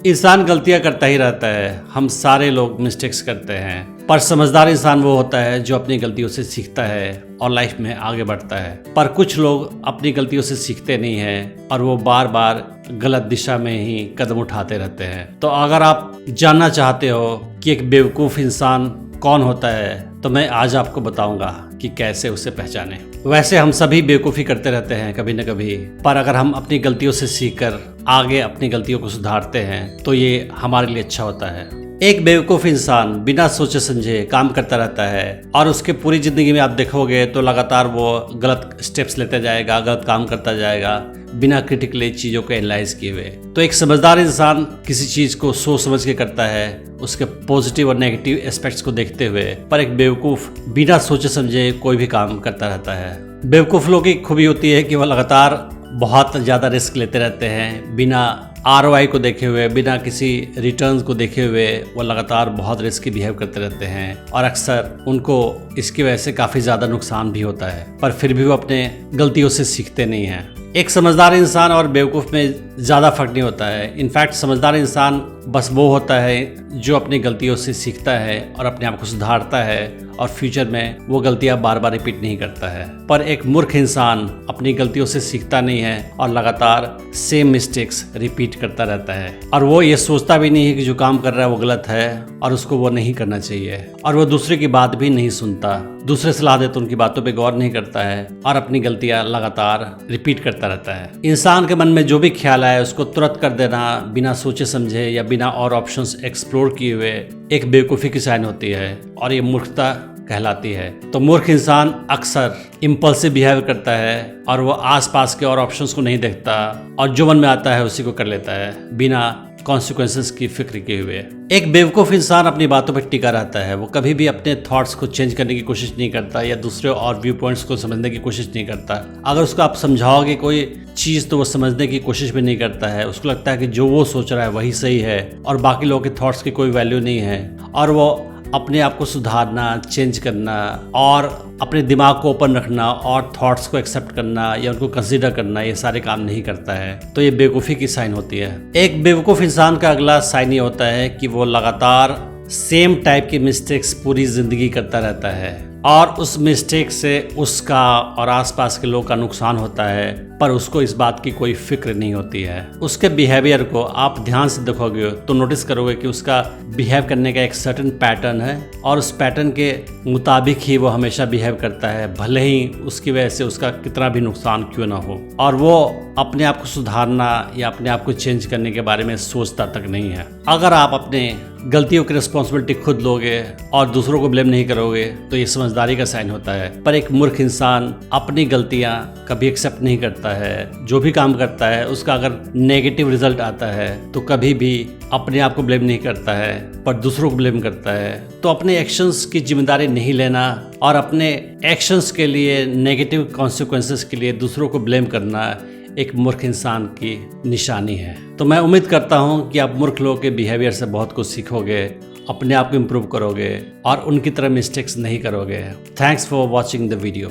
इंसान गलतियां करता ही रहता है, हम सारे लोग मिस्टेक्स करते हैं, पर समझदार इंसान वो होता है जो अपनी गलतियों से सीखता है और लाइफ में आगे बढ़ता है। पर कुछ लोग अपनी गलतियों से सीखते नहीं हैं और वो बार बार गलत दिशा में ही कदम उठाते रहते हैं। तो अगर आप जानना चाहते हो कि एक बेवकूफ़ इंसान कौन होता है, तो मैं आज आपको बताऊंगा कि कैसे उसे पहचानें। वैसे हम सभी बेवकूफ़ी करते रहते हैं कभी न कभी, पर अगर हम अपनी गलतियों से सीखकर आगे अपनी गलतियों को सुधारते हैं तो ये हमारे लिए अच्छा होता है। एक बेवकूफ़ इंसान बिना सोचे समझे काम करता रहता है और उसके पूरी ज़िंदगी में आप देखोगे तो लगातार वो गलत स्टेप्स लेते जाएगा, गलत काम करता जाएगा, बिना क्रिटिकली चीज़ों को एनालाइज किए हुए। तो एक समझदार इंसान किसी चीज़ को सोच समझ के करता है, उसके पॉजिटिव और नेगेटिव एस्पेक्ट्स को देखते हुए। पर एक बेवकूफ़ बिना सोचे समझे कोई भी काम करता रहता है। बेवकूफ़ लोगों की खूबी होती है कि वह लगातार बहुत ज़्यादा रिस्क लेते रहते हैं, बिना ROI को देखे हुए, बिना किसी रिटर्न्स को देखे हुए वो लगातार बहुत रिस्की बिहेव करते रहते हैं और अक्सर उनको इसकी वजह से काफ़ी ज़्यादा नुकसान भी होता है, पर फिर भी वो अपने गलतियों से सीखते नहीं हैं। एक समझदार इंसान और बेवकूफ़ में ज़्यादा फर्क नहीं होता है। इनफैक्ट समझदार इंसान बस वो होता है जो अपनी गलतियों से सीखता है और अपने आप को सुधारता है और फ्यूचर में वो गलतियां बार बार रिपीट नहीं करता है। पर एक मूर्ख इंसान अपनी गलतियों से सीखता नहीं है और लगातार सेम मिस्टेक्स रिपीट करता रहता है और वो ये सोचता भी नहीं है कि जो काम कर रहा है वो गलत है और उसको वो नहीं करना चाहिए, और वो दूसरे की बात भी नहीं सुनता, दूसरे सलाह देते तो उनकी बातों पे गौर नहीं करता है और अपनी गलतियां लगातार रिपीट करता रहता है। इंसान के मन में जो भी ख्याल आए उसको तुरंत कर देना बिना सोचे समझे या बिना और ऑप्शंस एक्सप्लोर किए हुए एक बेवकूफ़ी की साइन होती है और ये मूर्खता कहलाती है। तो मूर्ख इंसान अक्सर इम्पल्सिव बिहेव करता है और वो आसपास के और ऑप्शंस को नहीं देखता और जो मन में आता है उसी को कर लेता है बिना कॉन्सिक्वेंसेस की फिक्र किए हुए। एक बेवकूफ़ इंसान अपनी बातों पर टिका रहता है, वो कभी भी अपने थॉट्स को चेंज करने की कोशिश नहीं करता या दूसरे और व्यू पॉइंट्स को समझने की कोशिश नहीं करता। अगर उसको आप समझाओगे कोई चीज़ तो वो समझने की कोशिश भी नहीं करता है। उसको लगता है कि जो वो सोच रहा है वही सही है और बाकी लोगों के थॉट्स की कोई वैल्यू नहीं है, और वो अपने आप को सुधारना, चेंज करना और अपने दिमाग को ओपन रखना और थॉट्स को एक्सेप्ट करना या उनको कंसीडर करना, ये सारे काम नहीं करता है। तो ये बेवकूफ़ी की साइन होती है। एक बेवकूफ़ इंसान का अगला साइन ये होता है कि वो लगातार सेम टाइप की मिस्टेक्स पूरी ज़िंदगी करता रहता है और उस मिस्टेक से उसका और आसपास के लोग का नुकसान होता है, पर उसको इस बात की कोई फिक्र नहीं होती है। उसके बिहेवियर को आप ध्यान से देखोगे तो नोटिस करोगे कि उसका बिहेव करने का एक सर्टेन पैटर्न है और उस पैटर्न के मुताबिक ही वो हमेशा बिहेव करता है, भले ही उसकी वजह से उसका कितना भी नुकसान क्यों ना हो। और वो अपने आप को सुधारना या अपने आप को चेंज करने के बारे में सोचता तक नहीं है। अगर आप अपने गलतियों की रिस्पॉन्सिबिलिटी खुद लोगे और दूसरों को ब्लेम नहीं करोगे तो ये समझदारी का साइन होता है। पर एक मूर्ख इंसान अपनी गलतियां कभी एक्सेप्ट नहीं करता है। जो भी काम करता है उसका अगर नेगेटिव रिजल्ट आता है तो कभी भी अपने आप को ब्लेम नहीं करता है पर दूसरों को ब्लेम करता है। तो अपने एक्शंस की जिम्मेदारी नहीं लेना और अपने एक्शंस के लिए नेगेटिव कॉन्सिक्वेंसेस के लिए दूसरों को ब्लेम करना एक मूर्ख इंसान की निशानी है। तो मैं उम्मीद करता हूँ कि आप मूर्ख लोगों के बिहेवियर से बहुत कुछ सीखोगे, अपने आप को इम्प्रूव करोगे और उनकी तरह मिस्टेक्स नहीं करोगे। Thanks for watching the video.